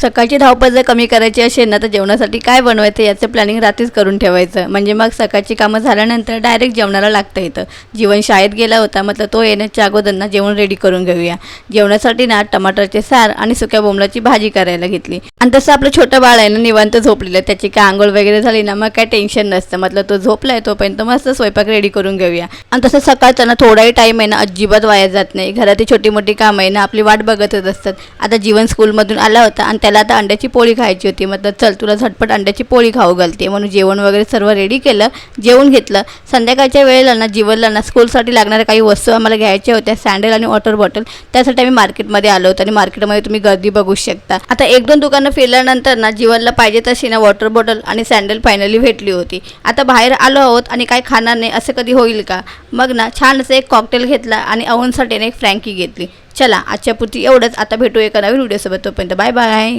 सकाळची धावपळ जर कमी करायची असेल ना तर जेवणासाठी काय बनवायचं याचं प्लॅनिंग रात्रीच करून ठेवायचं. म्हणजे मग सकाळची कामं झाल्यानंतर डायरेक्ट जेवणाला लागतं येतं. जीवन शाळेत गेला होता, म्हटलं तो येण्याच्या अगोदर ना जेवण रेडी करून घेऊया. जेवणासाठी ना टमाटरचे सार आणि सुक्या बोंबलाची भाजी करायला घेतली. आणि तसं आपलं छोटं बाळ आहे ना निवांत झोपलेलं, त्याची काय आंघोळ वगैरे झाली ना मग काय टेन्शन नसतं. म्हटलं तो झोपलाय तोपर्यंत मस्त स्वयंपाक रेडी करून घेऊया. आणि तसं सकाळचा ना थोडाही टाईम आहे ना अजिबात वाया जात नाही. घरातील छोटी मोठी कामं आहे ना आपली वाट बघतच असतात. आता जीवन स्कूलमधून आला होता आणि त्याला आता अंड्याची पोळी खायची होती. म्हटलं चल तुला झटपट अंड्याची पोळी खाऊ घालते, म्हणून जेवण वगैरे सर्व रेडी केलं, जेवून घेतलं. संध्याकाळच्या वेळेला ना जीवनला ना स्कूलसाठी लागणाऱ्या काही वस्तू आम्हाला घ्यायच्या होत्या, सँडल आणि वॉटर बॉटल. त्यासाठी आम्ही मार्केटमध्ये आलो होतो आणि मार्केटमध्ये तुम्ही गर्दी बघू शकता. आता एक दोन दुकानं फिरल्यानंतर ना जीवनला पाहिजे तशी ना वॉटर बॉटल आणि सँडल फायनली भेटली होती. आता बाहेर आलो आहोत आणि काय खाणार नाही असं कधी होईल का? मग ना छान असं एक कॉकटेल घेतला आणि अवनसाठी एक फ्रँकी घेतली. चला आजच्या पुरती एवढंच. आता भेटू एका नवीन व्हिडिओसोबत, तोपर्यंत बाय बाय.